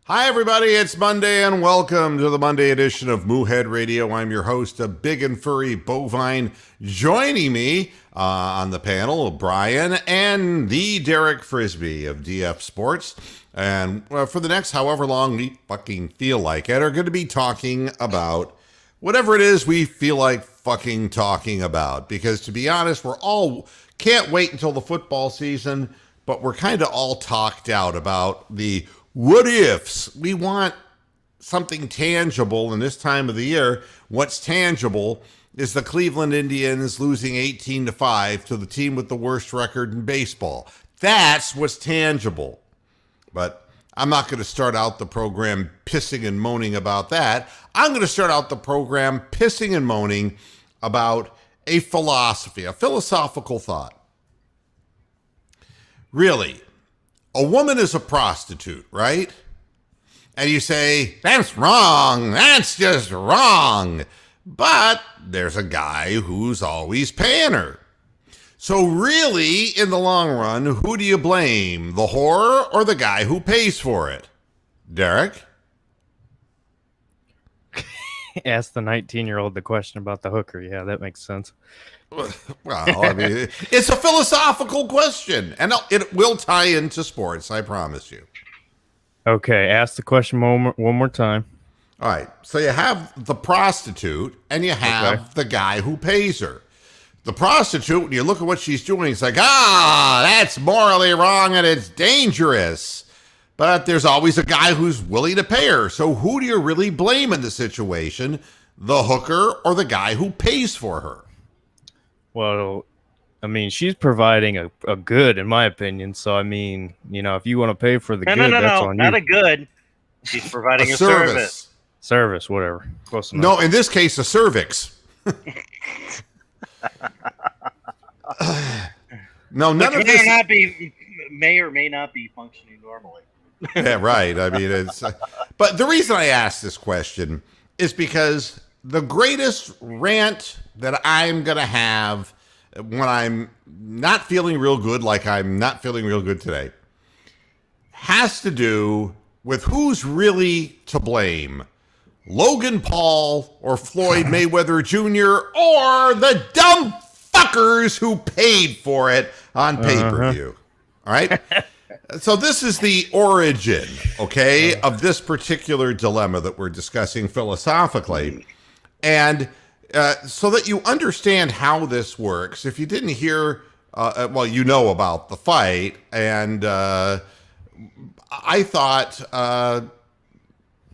Hi, everybody. It's Monday, and welcome to the Monday edition of Moohead Radio. I'm your host, a big and furry bovine. Joining me on the panel, Brian and the Derek Frisbee of DF Sports. And for the next however long we fucking feel like it, are going to be talking about whatever it is we feel like fucking talking about. Because to be honest, we're all can't wait until the football season, but we're kind of all talked out about the what ifs. We want something tangible in this time of the year. What's tangible is the Cleveland Indians losing 18-5 to the team with the worst record in baseball. That's what's tangible. But I'm not going to start out the program pissing and moaning about that. I'm going to start out the program pissing and moaning about a philosophy, a philosophical thought. Really, a woman is a prostitute, right? And you say, that's wrong. That's just wrong. But there's a guy who's always paying her. So really, in the long run, who do you blame? The whore or the guy who pays for it? Derek? Ask the 19-year-old the question about the hooker. Yeah, that makes sense. Well, I mean, it's a philosophical question, and it will tie into sports, I promise you. Okay, ask the question one more time. All right, so you have the prostitute, and you have the guy who pays her. The prostitute, when you look at what she's doing, it's like, that's morally wrong and it's dangerous. But there's always a guy who's willing to pay her. So who do you really blame in the situation? The hooker or the guy who pays for her? Well, I mean, she's providing a good, in my opinion. So, I mean, if you want to pay for the good, that's on you. Not a good. She's providing a service. Service, whatever. Close enough. No, in this case, a cervix. No, none of this may or may not be functioning normally. Yeah, right. I mean, it's. But the reason I ask this question is because the greatest rant that I'm going to have when I'm not feeling real good, like I'm not feeling real good today, has to do with who's really to blame. Logan Paul or Floyd Mayweather Jr. or the dumb fuckers who paid for it on pay-per-view. All right? So this is the origin, okay, of this particular dilemma that we're discussing philosophically. And so that you understand how this works, if you didn't hear, well, you know about the fight, and I thought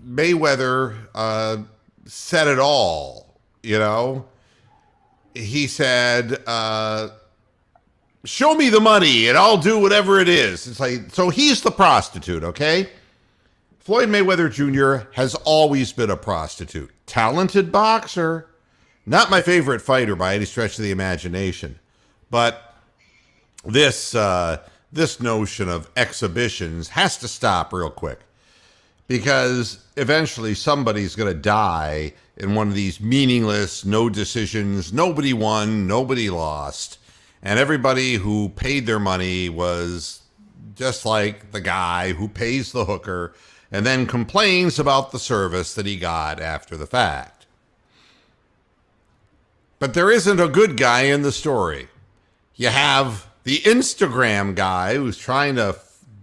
Mayweather said it all, He said, show me the money and I'll do whatever it is. It's like, so he's the prostitute, okay? Floyd Mayweather Jr. has always been a prostitute. Talented boxer. Not my favorite fighter by any stretch of the imagination. But this notion of exhibitions has to stop real quick. Because eventually somebody's going to die in one of these meaningless, no decisions, nobody won, nobody lost. And everybody who paid their money was just like the guy who pays the hooker and then complains about the service that he got after the fact. But there isn't a good guy in the story. You have the Instagram guy who's trying to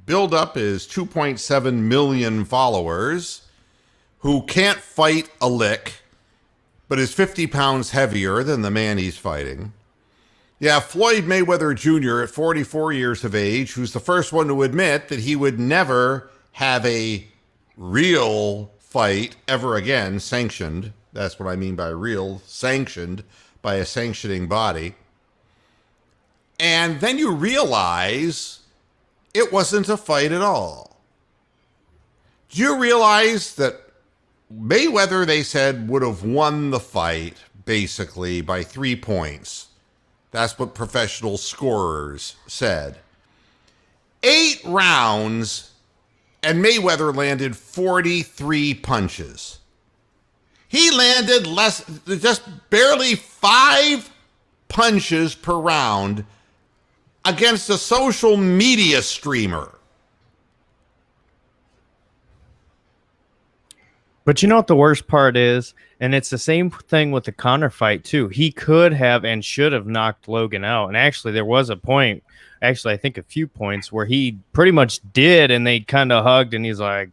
build up his 2.7 million followers, who can't fight a lick, but is 50 pounds heavier than the man he's fighting. Yeah, Floyd Mayweather Jr. at 44 years of age, who's the first one to admit that he would never have a real fight ever again sanctioned. That's what I mean by real, sanctioned by a sanctioning body. And then you realize it wasn't a fight at all. Do you realize that Mayweather, they said, would have won the fight basically by 3 points? That's what professional scorers said. 8 rounds, and Mayweather landed 43 punches. He landed just barely 5 punches per round against a social media streamer. But you know what the worst part is? And it's the same thing with the Conor fight, too. He could have and should have knocked Logan out. And actually, there was a point, I think a few points, where he pretty much did, and they kind of hugged, and he's like,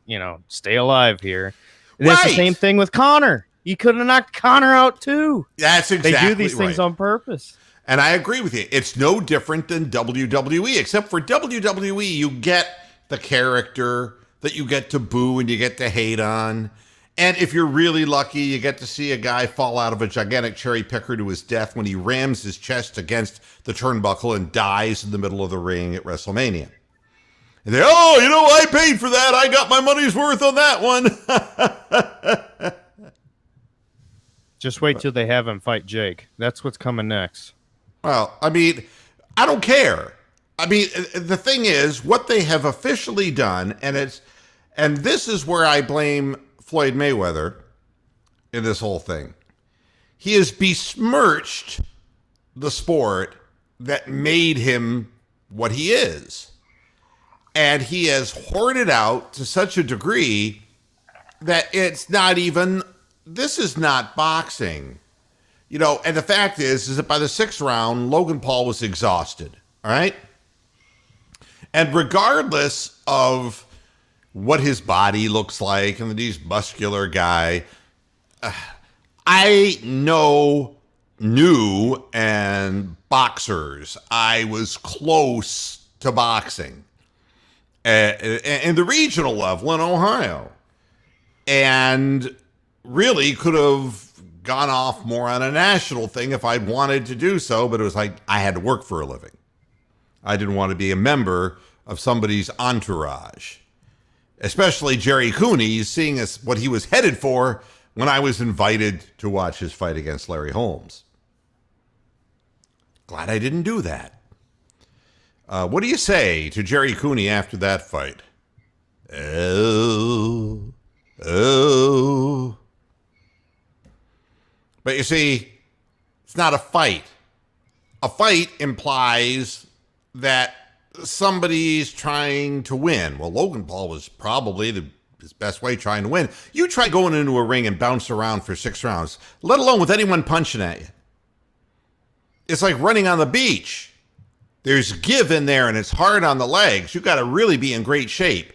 stay alive here. And It's the same thing with Conor. He could have knocked Conor out, too. That's exactly right. They do these things on purpose. And I agree with you. It's no different than WWE, except for WWE, you get the character that you get to boo and you get to hate on. And if you're really lucky, you get to see a guy fall out of a gigantic cherry picker to his death when he rams his chest against the turnbuckle and dies in the middle of the ring at WrestleMania. And they, I paid for that. I got my money's worth on that one. Just wait till they have him fight Jake. That's what's coming next. Well, I mean, I don't care. I mean, the thing is, what they have officially done, and this is where I blame Floyd Mayweather in this whole thing. He has besmirched the sport that made him what he is. And he has hoarded out to such a degree that it's not even, this is not boxing. And the fact is that by the 6th round, Logan Paul was exhausted. All right. And regardless of what his body looks like and that he's a muscular guy, I knew and boxers. I was close to boxing and the regional level in Ohio, and really could have gone off more on a national thing if I'd wanted to do so, but it was like I had to work for a living. I didn't want to be a member of somebody's entourage, especially Jerry Cooney, seeing as what he was headed for when I was invited to watch his fight against Larry Holmes. Glad I didn't do that. What do you say to Jerry Cooney after that fight? Oh. But you see, it's not a fight. A fight implies that somebody's trying to win. Well, Logan Paul was probably his best way trying to win. You try going into a ring and bounce around for 6 rounds, let alone with anyone punching at you. It's like running on the beach. There's give in there and it's hard on the legs. You've got to really be in great shape.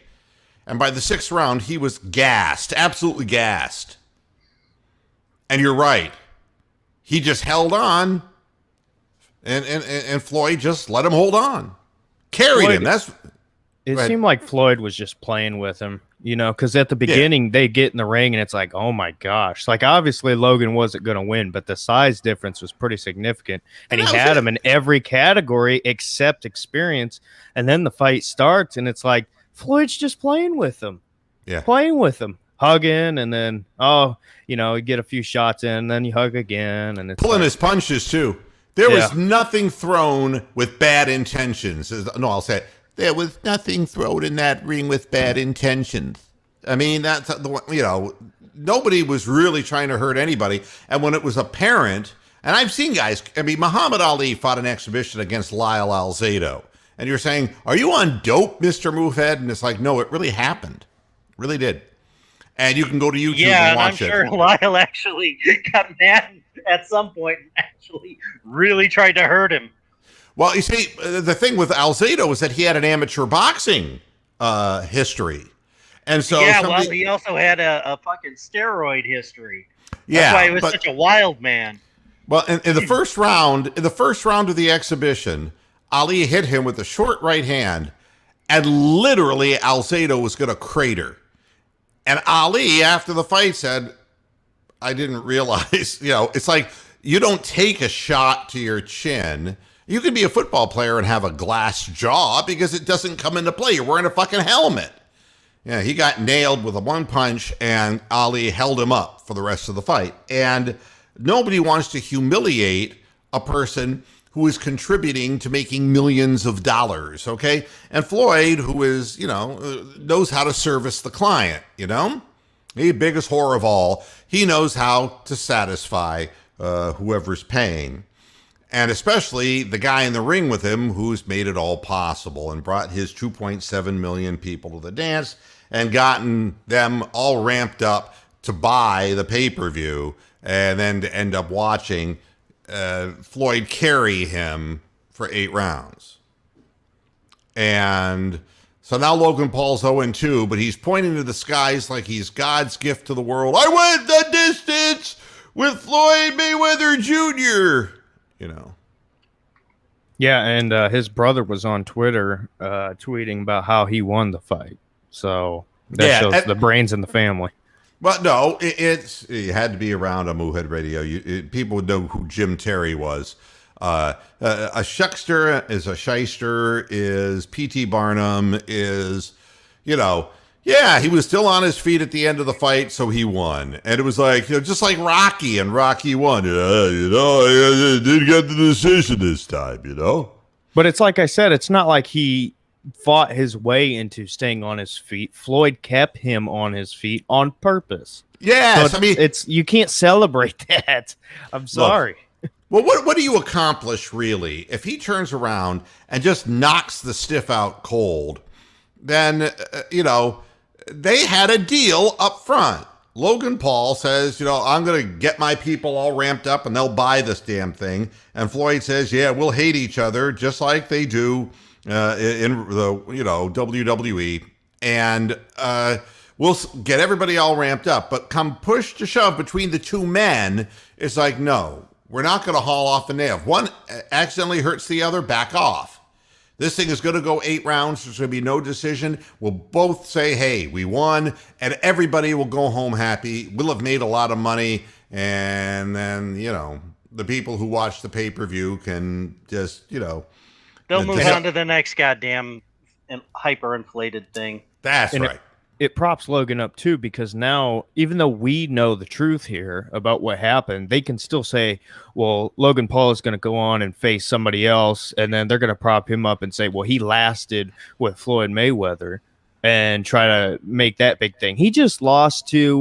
And by the 6th round, he was gassed, absolutely gassed. And you're right. He just held on, and Floyd just let him hold on. Carried him. It seemed like Floyd was just playing with him, because at the beginning, they get in the ring, and it's like, oh, my gosh. Like, obviously, Logan wasn't going to win, but the size difference was pretty significant. And he had him in every category except experience. And then the fight starts, and it's like, Floyd's just playing with him. Yeah. Playing with him. Hugging, and then you get a few shots in, and then you hug again, and it's pulling his punches too. There was nothing thrown with bad intentions. No, I'll say it. There was nothing thrown in that ring with bad intentions. I mean, that's nobody was really trying to hurt anybody. And when it was apparent, and I've seen guys. I mean, Muhammad Ali fought an exhibition against Lyle Alzado, and you're saying, "Are you on dope, Mr. Movehead?" And it's like, no, it really happened, really did. And you can go to YouTube and watch it. Yeah, I'm sure Lyle actually got mad at some point and actually really tried to hurt him. Well, you see, the thing with Alzado is that he had an amateur boxing history. And so he also had a fucking steroid history. That's why he was such a wild man. Well, in the first round of the exhibition, Ali hit him with a short right hand, and literally Alzado was going to crater. And Ali, after the fight, said, I didn't realize, it's like you don't take a shot to your chin. You can be a football player and have a glass jaw because it doesn't come into play. You're wearing a fucking helmet. Yeah, he got nailed with a one punch, and Ali held him up for the rest of the fight. And nobody wants to humiliate a person who is contributing to making millions of dollars, okay? And Floyd, who is, knows how to service the client, The biggest whore of all. He knows how to satisfy whoever's paying. And especially the guy in the ring with him who's made it all possible and brought his 2.7 million people to the dance and gotten them all ramped up to buy the pay-per-view and then to end up watching Floyd carry him for 8 rounds. And so now Logan Paul's 0-2, but he's pointing to the skies like he's God's gift to the world. I went the distance with Floyd Mayweather Jr., you know. Yeah, and his brother was on Twitter tweeting about how he won the fight. So that shows the brains in the family. But no, it had to be around on Moohead Radio. People would know who Jim Terry was. A shuckster is a shyster, is P.T. Barnum, is, he was still on his feet at the end of the fight, so he won. And it was like, just like Rocky and Rocky won. I didn't get the decision this time, But it's like I said, it's not like he fought his way into staying on his feet. Floyd kept him on his feet on purpose. Yes, so you can't celebrate that. I'm sorry. Well, what do you accomplish really if he turns around and just knocks the stiff out cold? Then they had a deal up front. Logan Paul says, I'm going to get my people all ramped up and they'll buy this damn thing. And Floyd says, yeah, we'll hate each other just like they do in the WWE, and we'll get everybody all ramped up. But come push to shove between the two men, it's like, no, we're not going to haul off the nail. If one accidentally hurts the other, back off. This thing is going to go 8 rounds. There's going to be no decision. We'll both say, hey, we won, and everybody will go home happy. We'll have made a lot of money, and then, the people who watch the pay-per-view can just, they'll move on to the next goddamn hyper-inflated thing. That's right. It props Logan up, too, because now, even though we know the truth here about what happened, they can still say, well, Logan Paul is going to go on and face somebody else, and then they're going to prop him up and say, well, he lasted with Floyd Mayweather, and try to make that big thing. He just lost to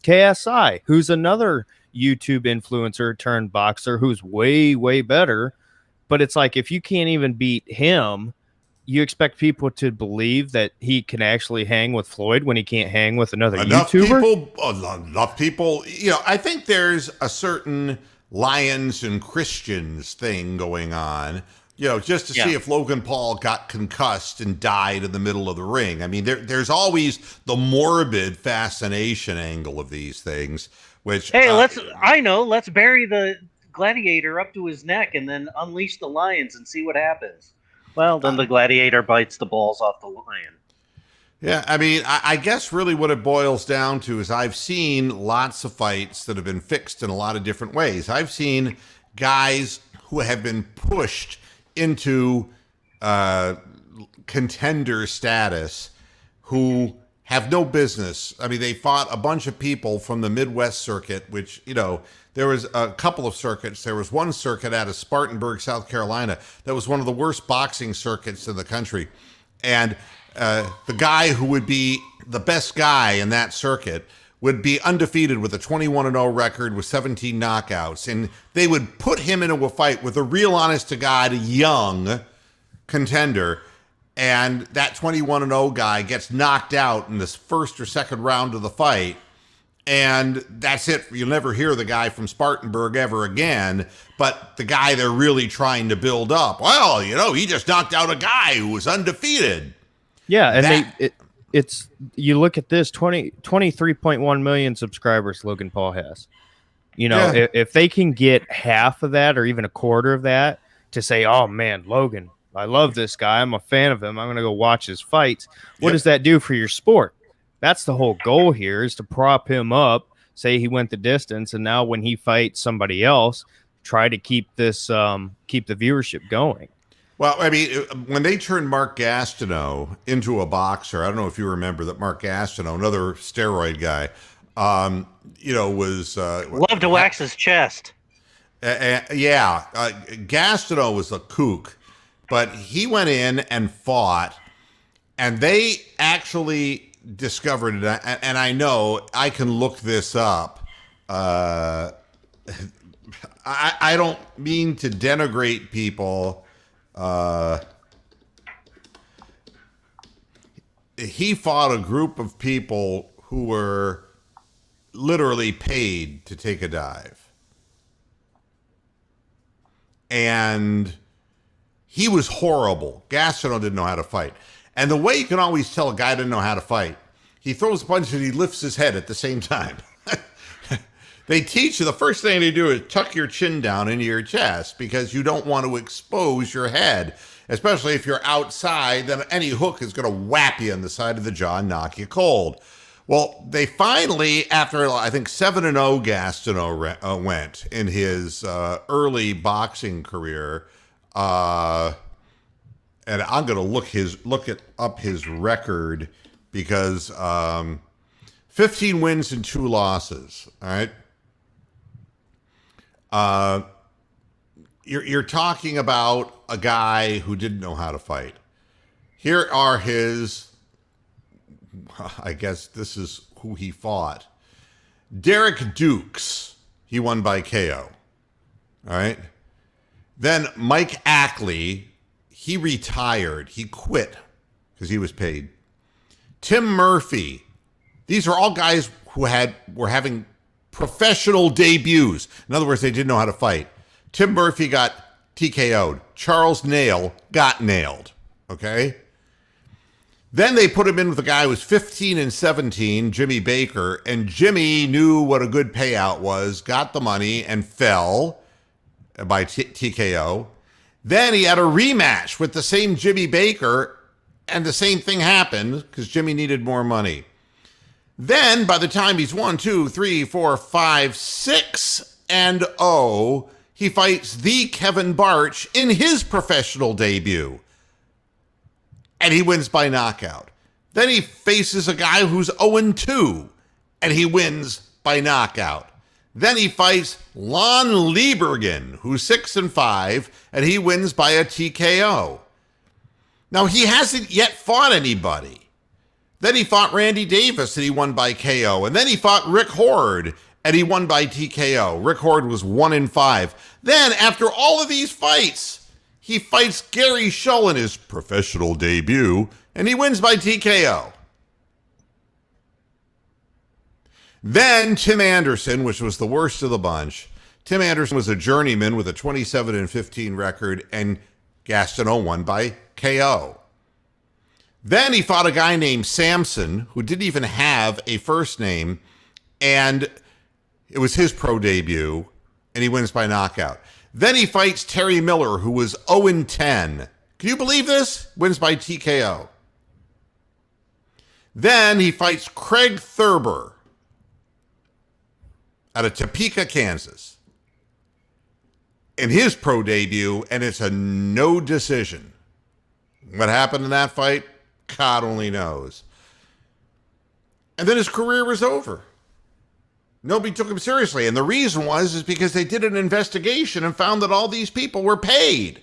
KSI, who's another YouTube influencer turned boxer who's way, way better. But it's like, if you can't even beat him, you expect people to believe that he can actually hang with Floyd when he can't hang with another YouTuber? Enough people. I think there's a certain Lions and Christians thing going on, just to see if Logan Paul got concussed and died in the middle of the ring. I mean, there's always the morbid fascination angle of these things, which... Hey, let's bury the gladiator up to his neck and then unleash the lions and see what happens. Well, then the gladiator bites the balls off the lion. Yeah, I mean, I guess really what it boils down to is I've seen lots of fights that have been fixed in a lot of different ways. I've seen guys who have been pushed into contender status who have no business. I mean, they fought a bunch of people from the Midwest circuit, which, there was a couple of circuits. There was one circuit out of Spartanburg, South Carolina, that was one of the worst boxing circuits in the country. And the guy who would be the best guy in that circuit would be undefeated with a 21-0 record with 17 knockouts. And they would put him into a fight with a real honest-to-God young contender. And that 21-0 guy gets knocked out in this first or second round of the fight. And that's it. You'll never hear the guy from Spartanburg ever again. But the guy they're really trying to build up, well, he just knocked out a guy who was undefeated. Yeah, and it's you look at this, 23.1 million subscribers Logan Paul has. If they can get half of that or even a quarter of that to say, oh, man, Logan, I love this guy. I'm a fan of him. I'm going to go watch his fights. What does that do for your sport? That's the whole goal here, is to prop him up, say he went the distance, and now when he fights somebody else, try to keep this keep the viewership going. Well, I mean, when they turned Mark Gastineau into a boxer, I don't know if you remember that Mark Gastineau, another steroid guy, was loved to wax his chest. Gastineau was a kook, but he went in and fought, and they actually discovered it, and I know I can look this up. I don't mean to denigrate people. He fought a group of people who were literally paid to take a dive. And he was horrible. Gastineau didn't know how to fight. And the way you can always tell a guy didn't know how to fight, he throws a punch and he lifts his head at the same time. They teach you the first thing they do is tuck your chin down into your chest because you don't want to expose your head, especially if you're outside, then any hook is going to whap you in the side of the jaw and knock you cold. Well, they finally, after I think 7-0 Gastineau went in his early boxing career, and I'm going to look up his record because 15 wins and 2 losses. All right. You're talking about a guy who didn't know how to fight. Here are his, I guess this is who he fought. Derek Dukes, he won by KO. All right. Then Mike Ackley, he retired. He quit because he was paid. Tim Murphy. These are all guys who were having professional debuts. In other words, they didn't know how to fight. Tim Murphy got TKO'd. Charles Nail got nailed. Okay? Then they put him in with a guy who was 15 and 17, Jimmy Baker, and Jimmy knew what a good payout was, got the money, and fell by TKO. Then he had a rematch with the same Jimmy Baker, and the same thing happened because Jimmy needed more money. Then, by the time he's 1, 2, 3, 4, 5, 6 and 0, he fights the Kevin Barch in his professional debut. And he wins by knockout. Then he faces a guy who's 0 2, and he wins by knockout. Then he fights Lon Liebergen, who's 6 and 5, and he wins by a TKO. Now, he hasn't yet fought anybody. Then he fought Randy Davis, and he won by KO. And then he fought Rick Horde, and he won by TKO. Rick Horde was 1 and 5. Then, after all of these fights, he fights Gary Shull in his professional debut, and he wins by TKO. Then Tim Anderson, which was the worst of the bunch. Tim Anderson was a journeyman with a 27 and 15 record, and Gastineau won by KO. Then he fought a guy named Samson, who didn't even have a first name, and it was his pro debut, and he wins by knockout. Then he fights Terry Miller, who was 0 10. Can you believe this? Wins by TKO. Then he fights Craig Thurber out of Topeka, Kansas, in his pro debut, and it's a no decision. What happened in that fight? God only knows. And then his career was over. Nobody took him seriously. And the reason is because they did an investigation and found that all these people were paid.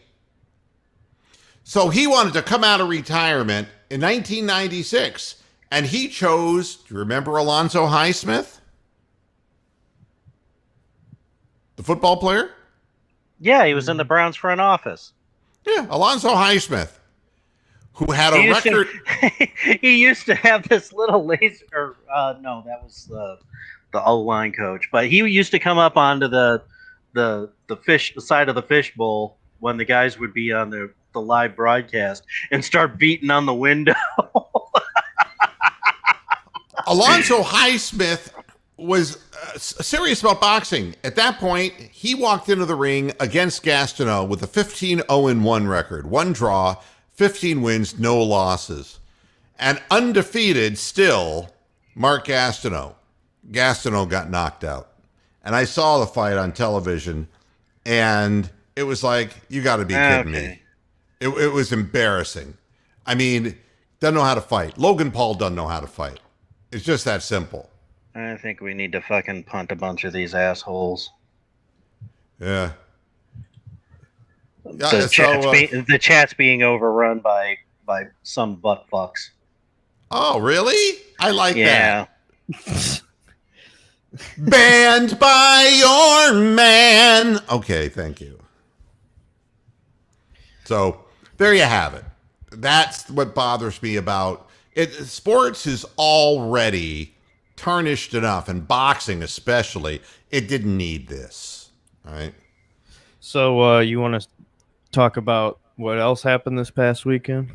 So he wanted to come out of retirement in 1996, and he chose, do you remember Alonzo Highsmith? The football player? Yeah, he was in the Browns front office. Yeah, Alonzo Highsmith, who had a record. He used to have this little laser. No, that was the O-line coach. But he used to come up onto the side of the fishbowl when the guys would be on the live broadcast and start beating on the window. Alonzo Highsmith was serious about boxing. At that point, he walked into the ring against Gastineau with a 15-0-1 record. 1 draw, 15 wins, no losses. And undefeated still, Mark Gastineau. Gastineau got knocked out. And I saw the fight on television, and it was like, you got to be kidding me. It was embarrassing. I mean, doesn't know how to fight. Logan Paul doesn't know how to fight. It's just that simple. I think we need to fucking punt a bunch of these assholes. Yeah. The chat's being overrun by some butt fucks. Oh, really? I like that. Banned by your man. Okay, thank you. So there you have it. That's what bothers me about it. Sports is already tarnished enough, and boxing especially, it didn't need this. All right. So you want to talk about what else happened this past weekend?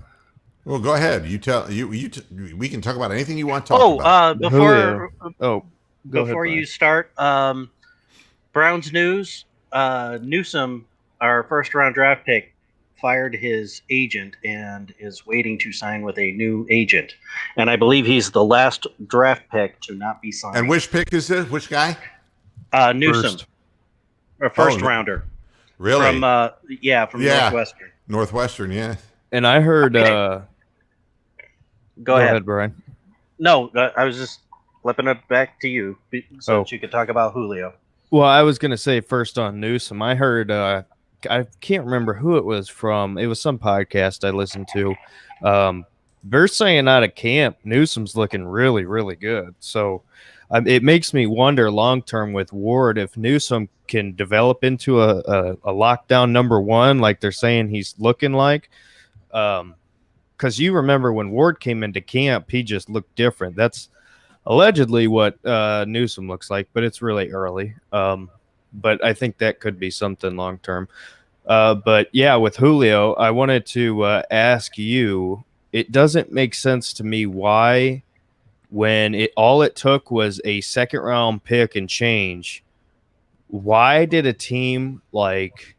Well, go ahead. You tell you. We can talk about anything you want to talk about. Before Go before ahead, you start, Browns news. Newsom, our first round draft pick, fired his agent and is waiting to sign with a new agent. And I believe he's the last draft pick to not be signed. And which pick is this? Which guy? Newsom, a first rounder. Really? From Northwestern. Northwestern, yeah. And I heard. Go ahead, Brian. No, I was just flipping it back to you so that you could talk about Julio. Well, I was going to say first on Newsom. I heard. I can't remember who it was from. It was some podcast I listened to. They're saying out of camp, Newsom's looking really, really good. So it makes me wonder long term with Ward if Newsom can develop into a lockdown number one, like they're saying he's looking like. Because you remember when Ward came into camp, he just looked different. That's allegedly what Newsom looks like, but it's really early. But I think that could be something long term. But yeah, with Julio, I wanted to ask you, it doesn't make sense to me why, when all it took was a second round pick and change, why did a team like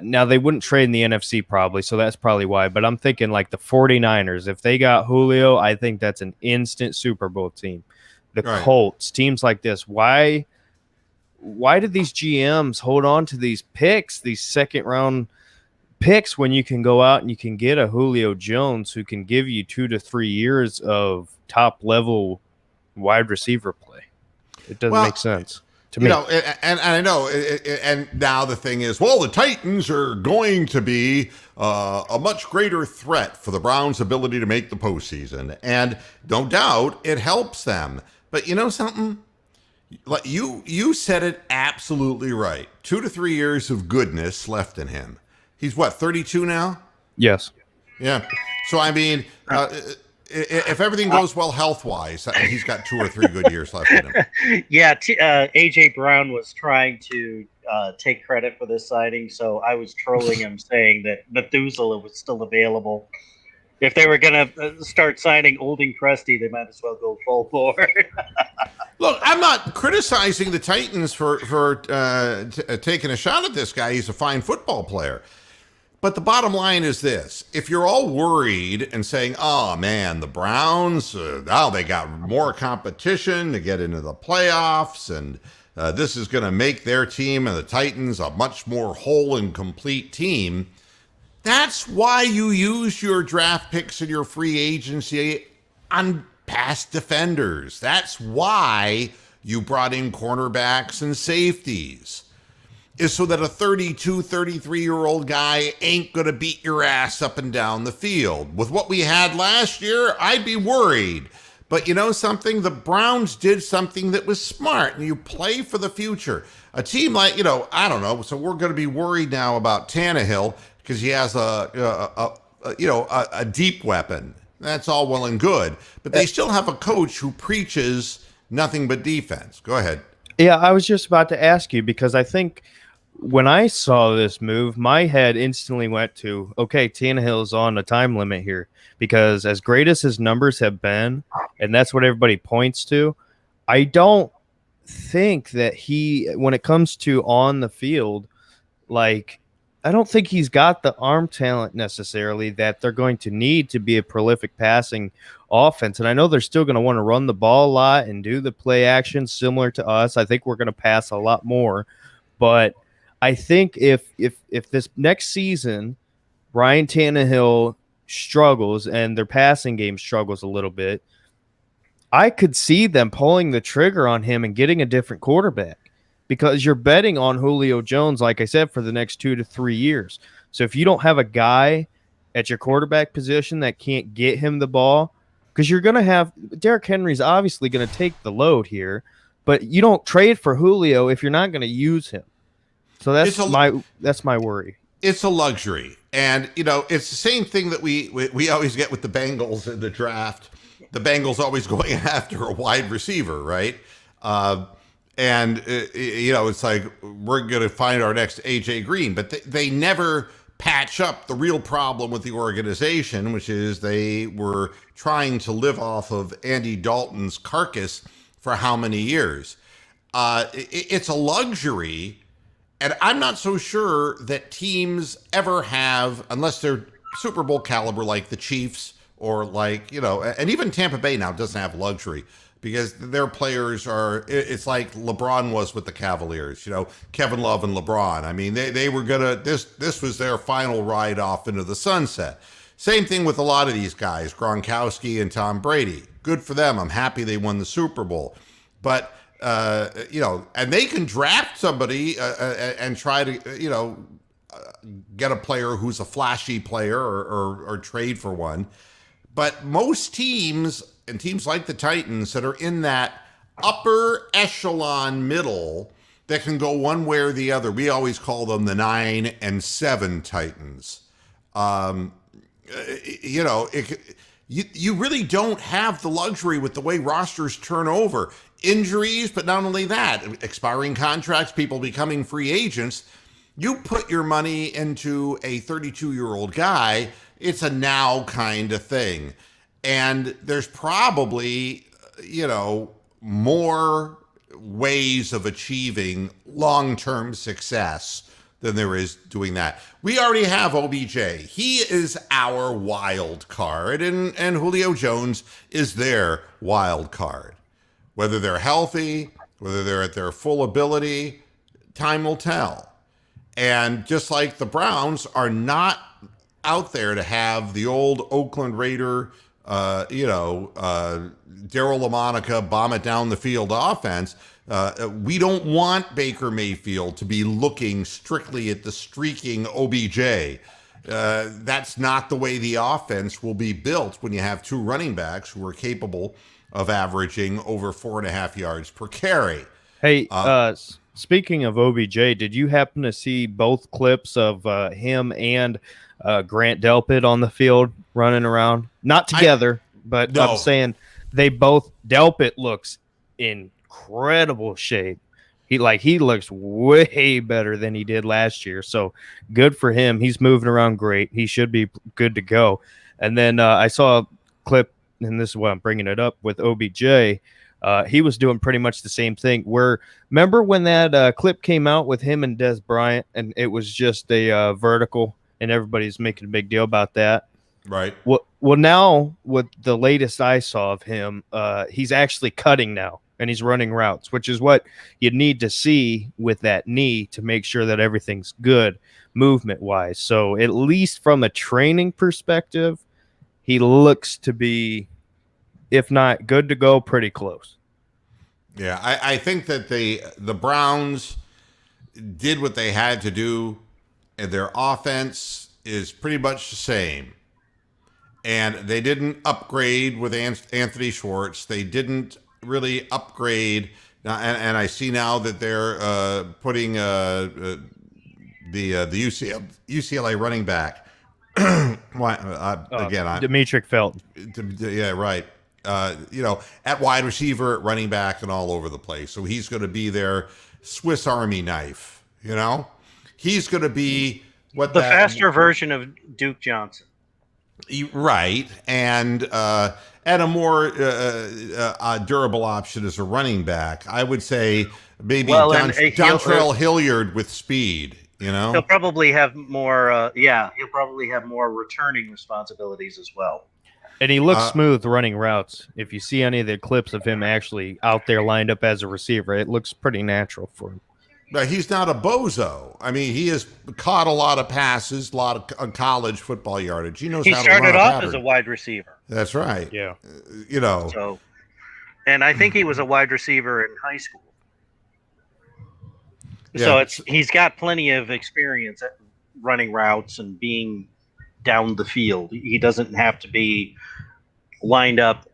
now they wouldn't trade in the NFC probably, so that's probably why, but I'm thinking like the 49ers, if they got Julio, I think that's an instant Super Bowl team. The Colts, teams like this, why did these GMs hold on to these picks, these second round picks, when you can go out and you can get a Julio Jones who can give you 2 to 3 years of top level wide receiver play? It doesn't make sense to me. And I know, and now the thing is, well, the Titans are going to be a much greater threat for the Browns' ability to make the postseason, and no doubt it helps them. But you know something? Like you said it absolutely right. 2 to 3 years of goodness left in him. He's what, 32 now? Yes. Yeah. So I mean, if everything goes well health-wise, he's got 2 or 3 good years left in him. Yeah, AJ Brown was trying to take credit for this signing, so I was trolling him saying that Methuselah was still available. If they were going to start signing Olding Presty, they might as well go full board. Look, I'm not criticizing the Titans for taking a shot at this guy. He's a fine football player. But the bottom line is this. If you're all worried and saying, oh, man, the Browns, now they got more competition to get into the playoffs, and this is going to make their team and the Titans a much more whole and complete team, that's why you use your draft picks and your free agency on past defenders. That's why you brought in cornerbacks and safeties, is so that a 32, 33-year-old guy ain't going to beat your ass up and down the field. With what we had last year, I'd be worried. But you know something? The Browns did something that was smart, and you play for the future. A team like, I don't know, so we're going to be worried now about Tannehill because he has a deep weapon. That's all well and good. But they still have a coach who preaches nothing but defense. Go ahead. Yeah, I was just about to ask you, because I think when I saw this move, my head instantly went to, okay, Tannehill's on a time limit here, because as great as his numbers have been, and that's what everybody points to, I don't think that when it comes to on the field, like, I don't think he's got the arm talent necessarily that they're going to need to be a prolific passing offense. And I know they're still going to want to run the ball a lot and do the play action similar to us. I think we're going to pass a lot more. But I think if this next season, Ryan Tannehill struggles and their passing game struggles a little bit, I could see them pulling the trigger on him and getting a different quarterback. Because you're betting on Julio Jones, like I said, for the next 2 to 3 years. So if you don't have a guy at your quarterback position that can't get him the ball, because you're going to have – Derrick Henry's obviously going to take the load here, but you don't trade for Julio if you're not going to use him. So that's my worry. It's a luxury. And, it's the same thing that we always get with the Bengals in the draft. the Bengals always going after a wide receiver, right? It's like we're going to find our next AJ Green, but they never patch up the real problem with the organization, which is they were trying to live off of Andy Dalton's carcass for how many years. It's a luxury, and I'm not so sure that teams ever have, unless they're Super Bowl caliber like the Chiefs or like, and even Tampa Bay now doesn't have luxury because their players it's like LeBron was with the Cavaliers, Kevin Love and LeBron. I mean, they were this was their final ride off into the sunset. Same thing with a lot of these guys, Gronkowski and Tom Brady. Good for them. I'm happy they won the Super Bowl. But, and they can draft somebody and try to, get a player who's a flashy player or trade for one. But most teams, and teams like the Titans that are in that upper echelon middle that can go one way or the other, we always call them the 9 and 7 Titans. You really don't have the luxury with the way rosters turn over. Injuries, but not only that, expiring contracts, people becoming free agents. You put your money into a 32-year-old guy, it's a now kind of thing. And there's probably, more ways of achieving long-term success than there is doing that. We already have OBJ. He is our wild card, and Julio Jones is their wild card. Whether they're healthy, whether they're at their full ability, time will tell. And just like the Browns are not out there to have the old Oakland Raider, Daryl LaMonica bomb it down the field offense, we don't want Baker Mayfield to be looking strictly at the streaking OBJ. That's not the way the offense will be built when you have two running backs who are capable of averaging over 4.5 yards per carry. Hey, speaking of OBJ, did you happen to see both clips of him and Grant Delpit on the field running around? Not together, but no. I'm saying they both. Delpit looks in incredible shape. He looks way better than he did last year. So good for him. He's moving around great. He should be good to go. And then I saw a clip, and this is why I'm bringing it up with OBJ. He was doing pretty much the same thing. Remember when that clip came out with him and Des Bryant, and it was just a vertical, and everybody's making a big deal about that. Right. Well, now with the latest I saw of him, he's actually cutting now, and he's running routes, which is what you need to see with that knee to make sure that everything's good movement-wise. So at least from a training perspective, he looks to be, if not good to go, pretty close. Yeah, I think that the Browns did what they had to do, and their offense is pretty much the same. And they didn't upgrade with Anthony Schwartz. They didn't really upgrade. And I see now that they're putting the UCLA running back. Demetric Felton. Yeah, right. At wide receiver, at running back, and all over the place. So he's going to be their Swiss Army knife. He's going to be faster version of Duke Johnson. Right, and a more durable option as a running back. I would say maybe Dontrell Hilliard with speed. He'll probably have more. He'll probably have more returning responsibilities as well. And he looks smooth running routes. If you see any of the clips of him actually out there lined up as a receiver, it looks pretty natural for him. But he's not a bozo. I mean, he has caught a lot of passes, a lot of college football yardage. He knows how to run a pattern. He started off as a wide receiver. That's right. Yeah. So, and I think he was a wide receiver in high school. Yeah. So he's got plenty of experience at running routes and being down the field. He doesn't have to be lined up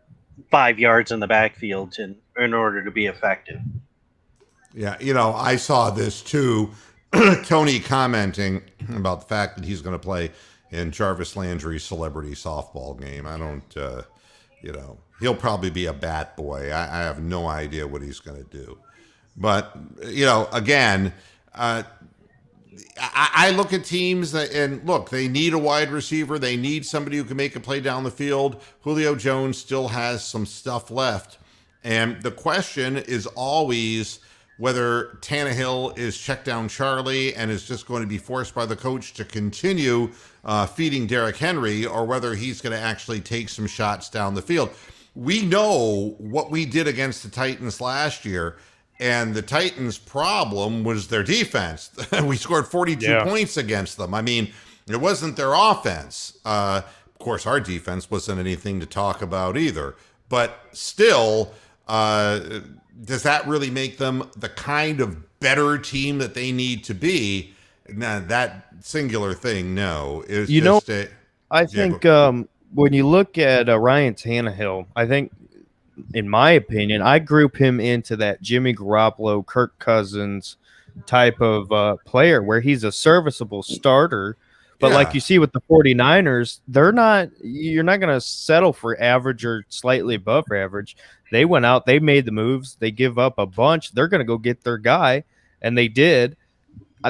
5 yards in the backfield in order to be effective. Yeah, I saw this too. Tony commenting about the fact that he's going to play in Jarvis Landry's celebrity softball game. I don't, He'll probably be a bat boy. I have no idea what he's going to do. But, you know, again, I look at teams and look, they need a wide receiver. They need somebody who can make a play down the field. Julio Jones still has some stuff left. And the question is always whether Tannehill is check down Charlie and is just going to be forced by the coach to continue feeding Derrick Henry, or whether he's going to actually take some shots down the field. We know what we did against the Titans last year. And the Titans' problem was their defense. We scored 42 points against them. I mean, it wasn't their offense. Of course, our defense wasn't anything to talk about either. But still, does that really make them the kind of better team that they need to be? Nah, that singular thing, no. It's I think when you look at Ryan Tannehill, I think, in my opinion, I group him into that Jimmy Garoppolo, Kirk Cousins type of player where he's a serviceable starter. But like you see with the 49ers, you're not going to settle for average or slightly above average. They went out, they made the moves, they give up a bunch. They're going to go get their guy, and they did.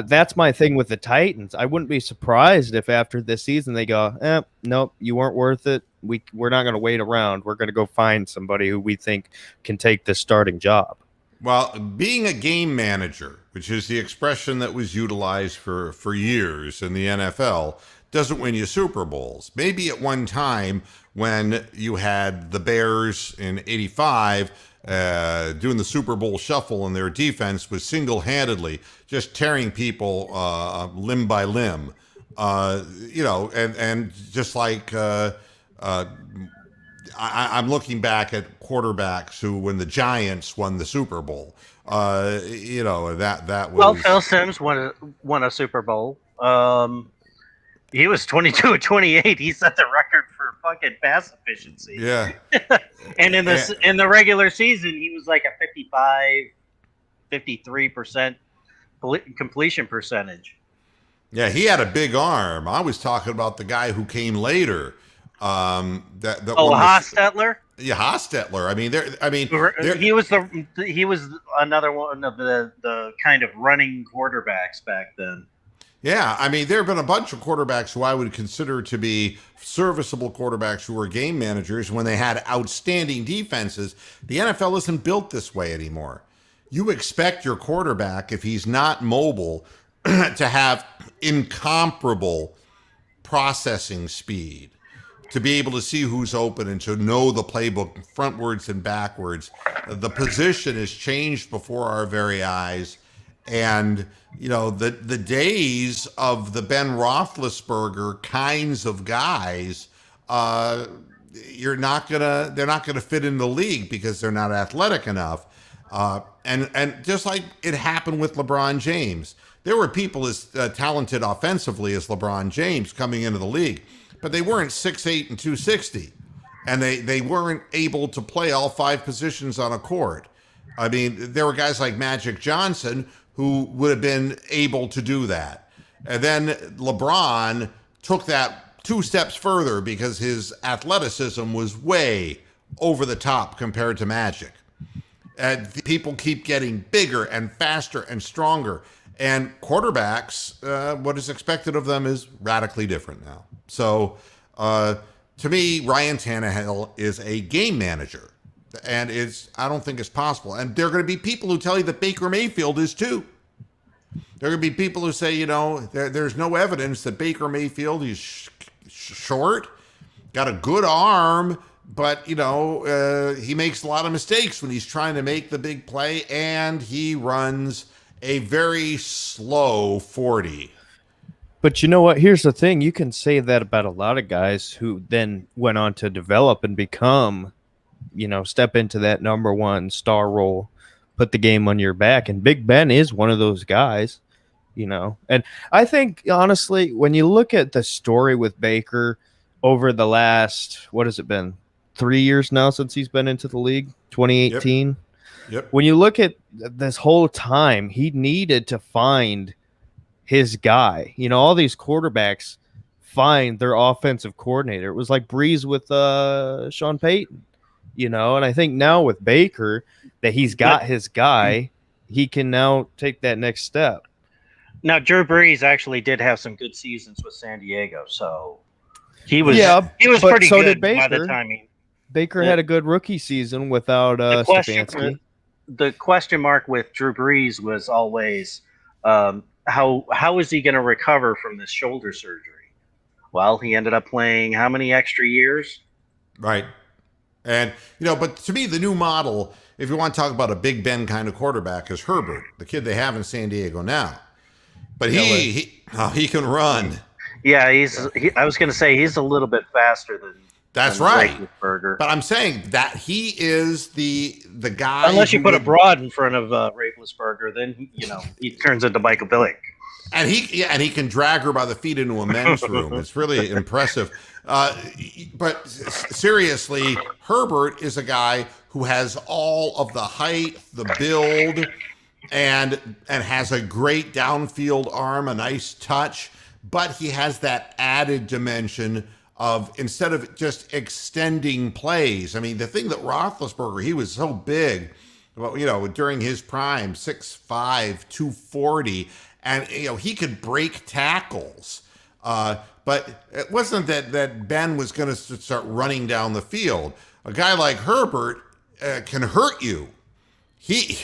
That's my thing with the Titans. I wouldn't be surprised if after this season they go, nope, you weren't worth it. We're not going to wait around. We're going to go find somebody who we think can take this starting job. Well, being a game manager, which is the expression that was utilized for years in the NFL, doesn't win you Super Bowls. Maybe at one time when you had the Bears in '85 doing the Super Bowl shuffle, and their defense was single-handedly just tearing people limb by limb. And just like I'm looking back at quarterbacks who, when the Giants won the Super Bowl, that was. Well, Phil Simms won a Super Bowl. He was 22-28. He set the record for fucking pass efficiency. Yeah. And in the regular season, he was like a 53% completion percentage. Yeah, he had a big arm. I was talking about the guy who came later. Hostetler? Yeah, Hostetler. He was another one of the kind of running quarterbacks back then. Yeah, I mean, there have been a bunch of quarterbacks who I would consider to be serviceable quarterbacks who were game managers when they had outstanding defenses. The NFL isn't built this way anymore. You expect your quarterback, if he's not mobile, to have incomparable processing speed, to be able to see who's open and to know the playbook frontwards and backwards. The position has changed before our very eyes. And, the days of the Ben Roethlisberger kinds of guys, they're not gonna fit in the league because they're not athletic enough. And just like it happened with LeBron James, there were people as talented offensively as LeBron James coming into the league, but they weren't 6'8" and 260, and they weren't able to play all five positions on a court. I mean, there were guys like Magic Johnson who would have been able to do that. And then LeBron took that two steps further because his athleticism was way over the top compared to Magic. And people keep getting bigger and faster and stronger. And quarterbacks, what is expected of them is radically different now. So to me, Ryan Tannehill is a game manager. And I don't think it's possible. And there are going to be people who tell you that Baker Mayfield is too. There are going to be people who say, there's no evidence that Baker Mayfield is short, got a good arm, but, he makes a lot of mistakes when he's trying to make the big play, and he runs a very slow 40. But you know what? Here's the thing. You can say that about a lot of guys who then went on to develop and become, step into that number one star role, put the game on your back. And Big Ben is one of those guys, And I think, honestly, when you look at the story with Baker over the last, what has it been, 3 years now since he's been into the league, 2018? Yep. When you look at this whole time, he needed to find his guy. All these quarterbacks find their offensive coordinator. It was like Breeze with Sean Payton. And I think now with Baker that he's got his guy, he can now take that next step. Now, Drew Brees actually did have some good seasons with San Diego, so he was but pretty so good did by the Baker. time Baker had a good rookie season without Stefanski. The question mark with Drew Brees was always how is he going to recover from this shoulder surgery? Well, he ended up playing how many extra years? Right. And, but to me, the new model, if you want to talk about a Big Ben kind of quarterback, is Herbert, the kid they have in San Diego now. But he can run. Yeah, I was going to say he's a little bit faster than. That's right. But I'm saying that he is the guy. Unless you put a broad in front of Raplesberger, then he turns into Michael Billick. And he can drag her by the feet into a men's room. It's really impressive. But seriously, Herbert is a guy who has all of the height, the build, and has a great downfield arm, a nice touch. But he has that added dimension of, instead of just extending plays. I mean, the thing that Roethlisberger, he was so big, during his prime, 6'5", 240, and he could break tackles. But it wasn't that Ben was going to start running down the field. A guy like Herbert can hurt you. He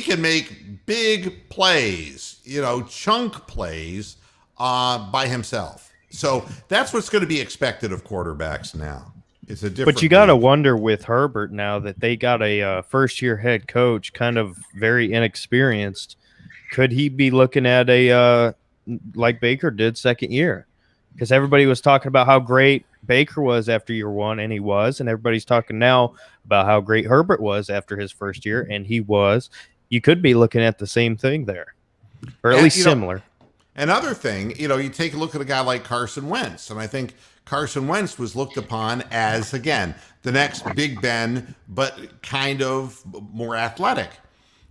can make big plays, chunk plays by himself. So that's what's going to be expected of quarterbacks now. It's a different. But you got to wonder with Herbert now that they got a first-year head coach, kind of very inexperienced. Could he be looking at a like Baker did second year? Because everybody was talking about how great Baker was after year one, and he was, and everybody's talking now about how great Herbert was after his first year, and he was. You could be looking at the same thing there, or at least similar. Another thing, you take a look at a guy like Carson Wentz, and I think Carson Wentz was looked upon as, again, the next Big Ben, but kind of more athletic.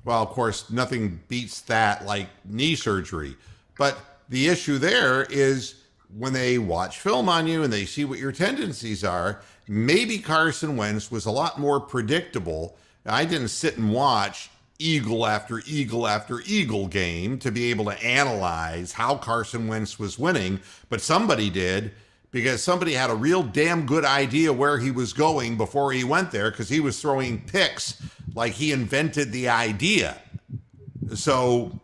Well, of course, nothing beats that like knee surgery. But the issue there is when they watch film on you and they see what your tendencies are, maybe Carson Wentz was a lot more predictable. I didn't sit and watch eagle after eagle after eagle game to be able to analyze how Carson Wentz was winning, but somebody did, because somebody had a real damn good idea where he was going before he went there, because he was throwing picks like he invented the idea. So,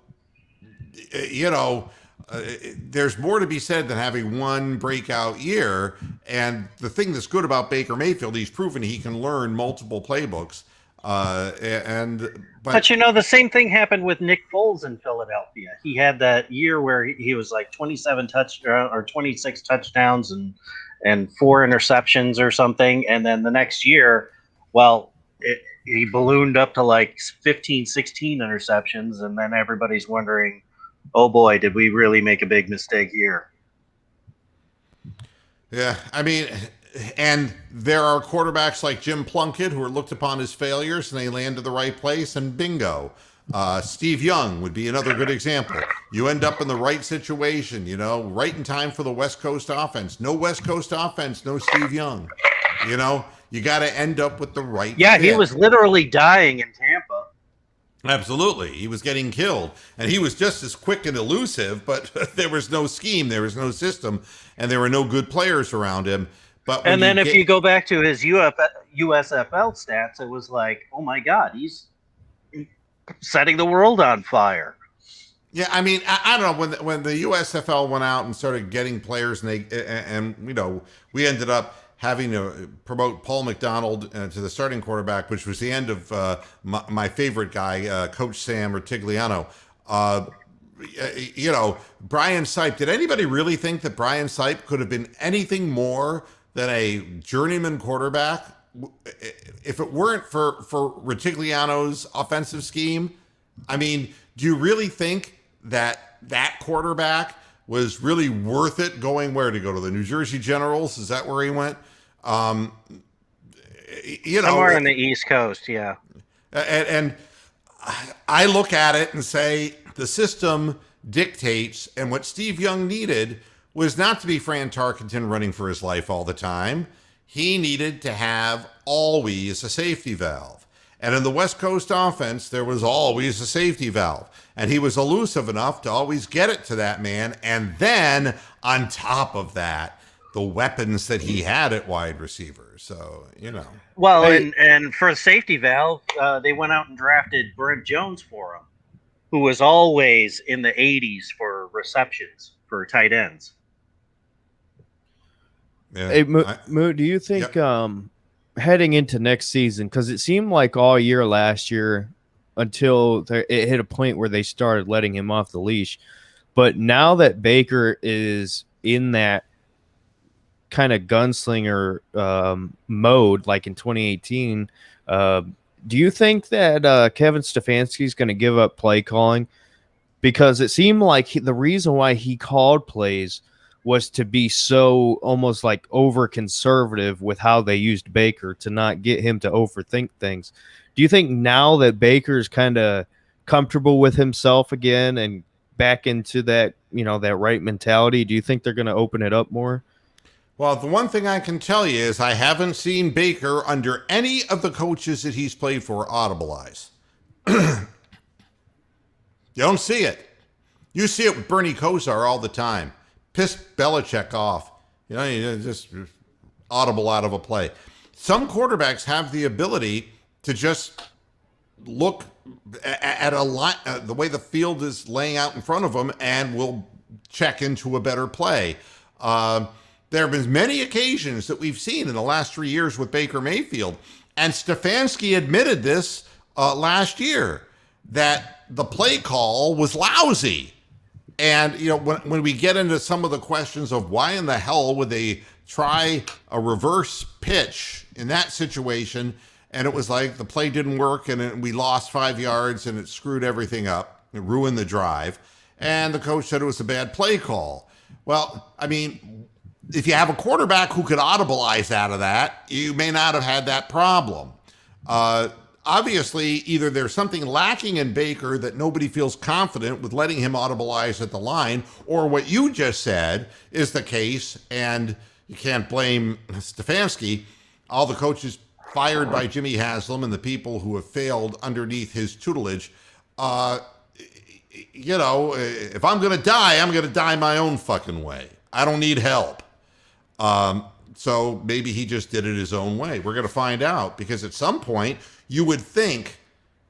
there's more to be said than having one breakout year. And the thing that's good about Baker Mayfield, he's proven he can learn multiple playbooks. But the same thing happened with Nick Foles in Philadelphia. He had that year where he was like 26 touchdowns and 4 interceptions or something, and then the next year, he ballooned up to like 15, 16 interceptions, and then everybody's wondering, oh boy, did we really make a big mistake here? Yeah, I mean. And there are quarterbacks like Jim Plunkett who are looked upon as failures, and they land to the right place, and bingo. Steve Young would be another good example. You end up in the right situation, right in time for the West Coast offense. No West Coast offense, no Steve Young. You got to end up with the right fit. He was literally dying in Tampa. Absolutely. He was getting killed, and he was just as quick and elusive, but there was no scheme, there was no system, and there were no good players around him. But if you go back to his USFL stats, it was like, oh my God, he's setting the world on fire. Yeah, I mean, I don't know, when the USFL went out and started getting players, and we ended up having to promote Paul McDonald to the starting quarterback, which was the end of my favorite guy, Coach Sam Rutigliano. Brian Sipe. Did anybody really think that Brian Sipe could have been anything more than a journeyman quarterback if it weren't for Rutigliano's offensive scheme? I mean, do you really think that quarterback was really worth it going where to go to the New Jersey Generals? Is that where he went? Somewhere on the East Coast, yeah. And I look at it and say the system dictates, and what Steve Young needed was not to be Fran Tarkenton running for his life all the time. he needed to have always a safety valve. And in the West Coast offense, there was always a safety valve. And he was elusive enough to always get it to that man. And then on top of that, the weapons that he had at wide receiver. So, Well, and for a safety valve, they went out and drafted Brent Jones for him, who was always in the 80s for receptions for tight ends. Yeah, Hey, Moo, do you think heading into next season, because it seemed like all year last year until it hit a point where they started letting him off the leash, but now that Baker is in that kind of gunslinger mode like in 2018, do you think that Kevin Stefanski is going to give up play calling? Because it seemed like the reason why he called plays was to be so almost like over conservative with how they used Baker to not get him to overthink things. Do you think now that Baker's kind of comfortable with himself again and back into that, that right mentality, do you think they're going to open it up more? Well, the one thing I can tell you is I haven't seen Baker under any of the coaches that he's played for audibilize. You don't see it. You see it with Bernie Kosar all the time. Pissed Belichick off. You just audible out of a play. Some quarterbacks have the ability to just look at a lot, the way the field is laying out in front of them, and will check into a better play. There have been many occasions that we've seen in the last 3 years with Baker Mayfield, and Stefanski admitted this last year, that the play call was lousy. And, when we get into some of the questions of why in the hell would they try a reverse pitch in that situation, and it was like the play didn't work and we lost 5 yards and it screwed everything up, it ruined the drive, and the coach said it was a bad play call. Well, I mean, if you have a quarterback who could audibilize out of that, you may not have had that problem. Obviously, either there's something lacking in Baker that nobody feels confident with letting him audibilize at the line, or what you just said is the case, and you can't blame Stefanski. All the coaches fired by Jimmy Haslam and the people who have failed underneath his tutelage, if I'm going to die my own fucking way. I don't need help. So maybe he just did it his own way. We're going to find out, because at some point you would think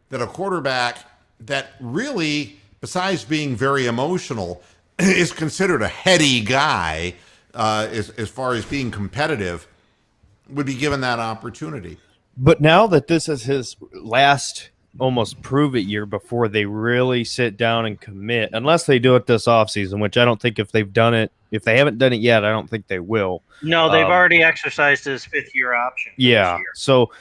that a quarterback that really, besides being very emotional, is considered a heady guy as far as being competitive, would be given that opportunity. But now that this is his last almost prove it year before they really sit down and commit, unless they do it this offseason, which I don't think if they haven't done it yet, I don't think they will. No, they've already exercised his 5th-year option. Yeah. So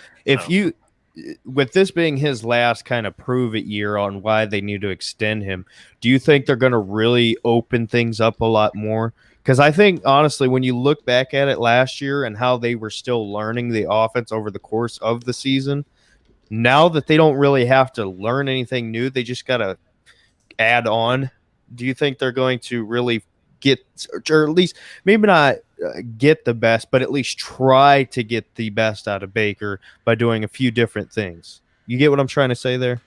with this being his last kind of prove it year on why they need to extend him, do you think they're going to really open things up a lot more? Because I think, honestly, when you look back at it last year and how they were still learning the offense over the course of the season, now that they don't really have to learn anything new, they just got to add on. Do you think they're going to really get, or at least maybe not get the best, but at least try to get the best out of Baker by doing a few different things? You get what I'm trying to say there?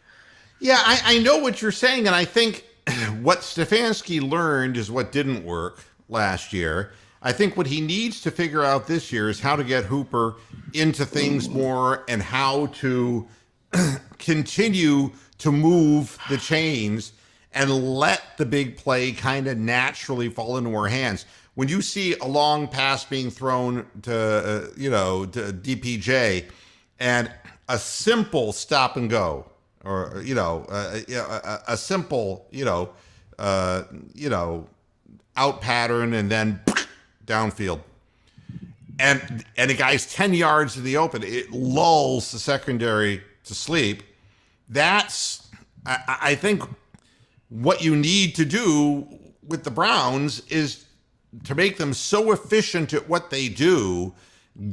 Yeah, I know what you're saying, and I think what Stefanski learned is what didn't work last year. I think what he needs to figure out this year is how to get Hooper into things more and how to continue to move the chains and let the big play kind of naturally fall into our hands. When you see a long pass being thrown to DPJ and a simple stop and go, or a simple out pattern and then downfield, and the guy's 10 yards to the open, it lulls the secondary to sleep. That's, I think, what you need to do with the Browns is to make them so efficient at what they do,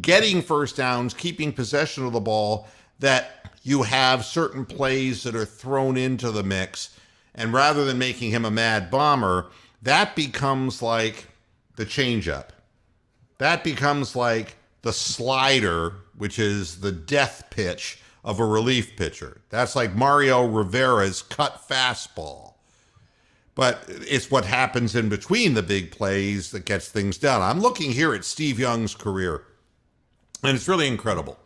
getting first downs, keeping possession of the ball, that you have certain plays that are thrown into the mix. And rather than making him a mad bomber, that becomes like the changeup. That becomes like the slider, which is the death pitch of a relief pitcher. That's like Mario Rivera's cut fastball. But it's what happens in between the big plays that gets things done. I'm looking here at Steve Young's career, and it's really incredible.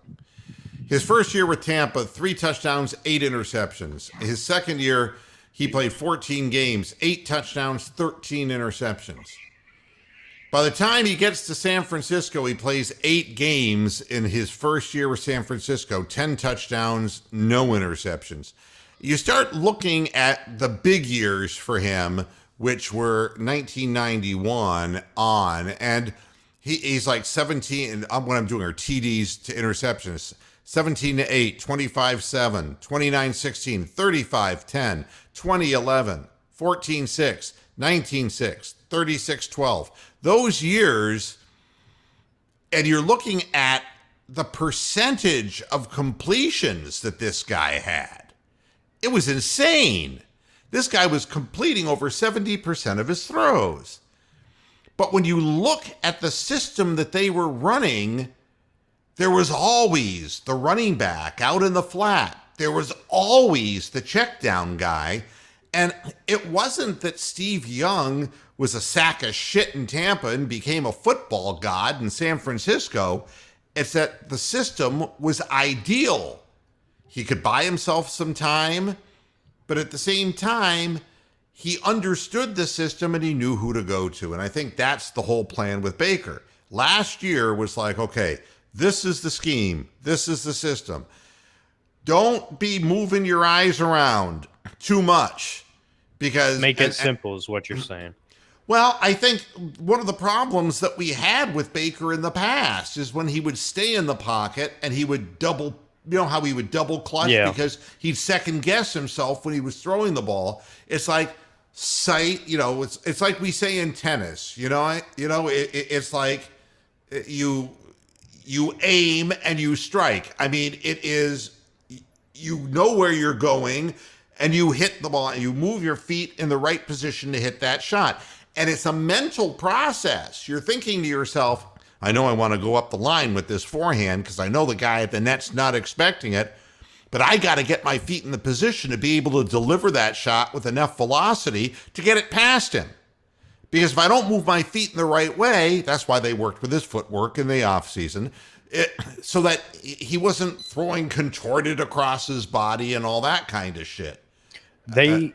His first year with Tampa, 3 touchdowns, 8 interceptions. His second year, he played 14 games, 8 touchdowns, 13 interceptions. By the time he gets to San Francisco, he plays 8 games in his first year with San Francisco, 10 touchdowns, no interceptions. You start looking at the big years for him, which were 1991 on, and he's like 17, what I'm doing are TDs to interceptions, 17-8, 25-7, 29-16, 35-10, 20-11, 14-6, 19-6, 36-12. Those years, and you're looking at the percentage of completions that this guy had. It was insane. This guy was completing over 70% of his throws. But when you look at the system that they were running, there was always the running back out in the flat. There was always the check down guy. And it wasn't that Steve Young was a sack of shit in Tampa and became a football god in San Francisco. It's that the system was ideal. He could buy himself some time, but at the same time, he understood the system and he knew who to go to. And I think that's the whole plan with Baker. Last year was like, okay, this is the scheme. This is the system. Don't be moving your eyes around too much, because Make it simple is what you're saying. Well, I think one of the problems that we had with Baker in the past is when he would stay in the pocket and he would double, you know how he would double clutch because he'd second guess himself when he was throwing the ball. It's like sight, it's like we say in tennis, it's like you aim and you strike. I mean, it is, you know where you're going and you hit the ball and you move your feet in the right position to hit that shot. And it's a mental process. You're thinking to yourself, I know I want to go up the line with this forehand because I know the guy at the net's not expecting it, but I got to get my feet in the position to be able to deliver that shot with enough velocity to get it past him. Because if I don't move my feet in the right way, that's why they worked with his footwork in the offseason, so that he wasn't throwing contorted across his body and all that kind of shit. They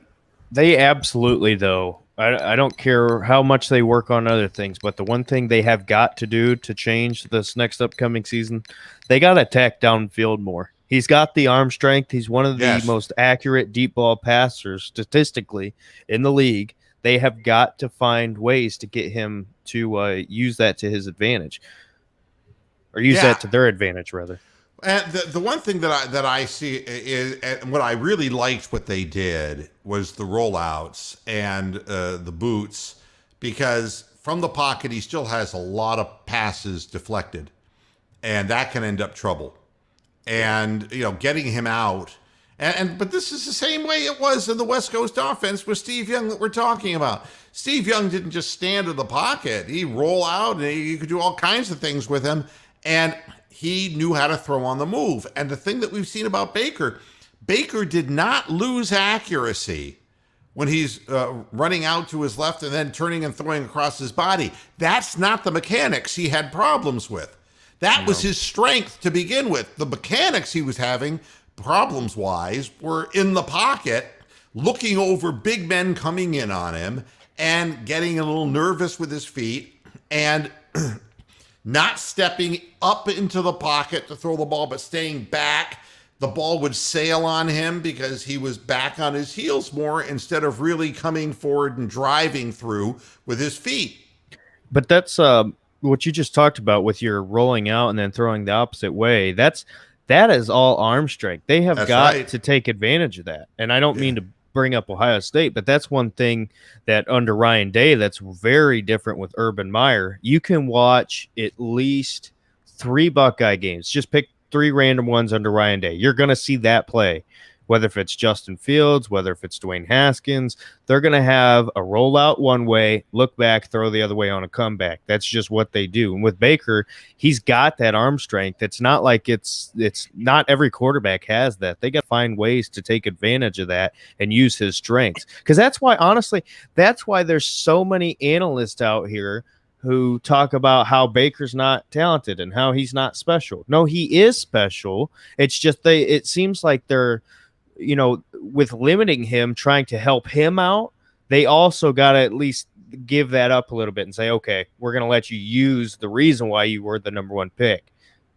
absolutely, though, I don't care how much they work on other things, but the one thing they have got to do to change this next upcoming season, they got to attack downfield more. He's got the arm strength. He's one of the most accurate deep ball passers statistically in the league. They have got to find ways to get him to use that to his advantage, or use that to their advantage, rather. And the one thing that I see is, and what I really liked what they did was the rollouts and the boots, because from the pocket he still has a lot of passes deflected, and that can end up trouble. And getting him out, but this is the same way it was in the West Coast offense with Steve Young that we're talking about. Steve Young didn't just stand in the pocket; he roll out, and you could do all kinds of things with him, and he knew how to throw on the move. And the thing that we've seen about Baker did not lose accuracy when he's running out to his left and then turning and throwing across his body. That's not the mechanics he had problems with. That was his strength to begin with. The mechanics he was having, problems-wise, were in the pocket, looking over big men coming in on him and getting a little nervous with his feet and not stepping up into the pocket to throw the ball, but staying back. The ball would sail on him because he was back on his heels more instead of really coming forward and driving through with his feet. But that's what you just talked about with your rolling out and then throwing the opposite way. That is all arm strength. They have got to take advantage of that. And I don't mean to bring up Ohio State, but that's one thing that under Ryan Day that's very different with Urban Meyer. You can watch at least 3 Buckeye games. Just pick 3 random ones under Ryan Day. You're going to see that play whether if it's Justin Fields, whether if it's Dwayne Haskins, they're going to have a rollout one way, look back, throw the other way on a comeback. That's just what they do. And with Baker, he's got that arm strength. It's not like it's not every quarterback has that. They got to find ways to take advantage of that and use his strengths. Because that's why, honestly, that's why there's so many analysts out here who talk about how Baker's not talented and how he's not special. No, he is special. It's just it seems like they're, with limiting him, trying to help him out, they also got to at least give that up a little bit and say, okay, we're going to let you use the reason why you were the number one pick.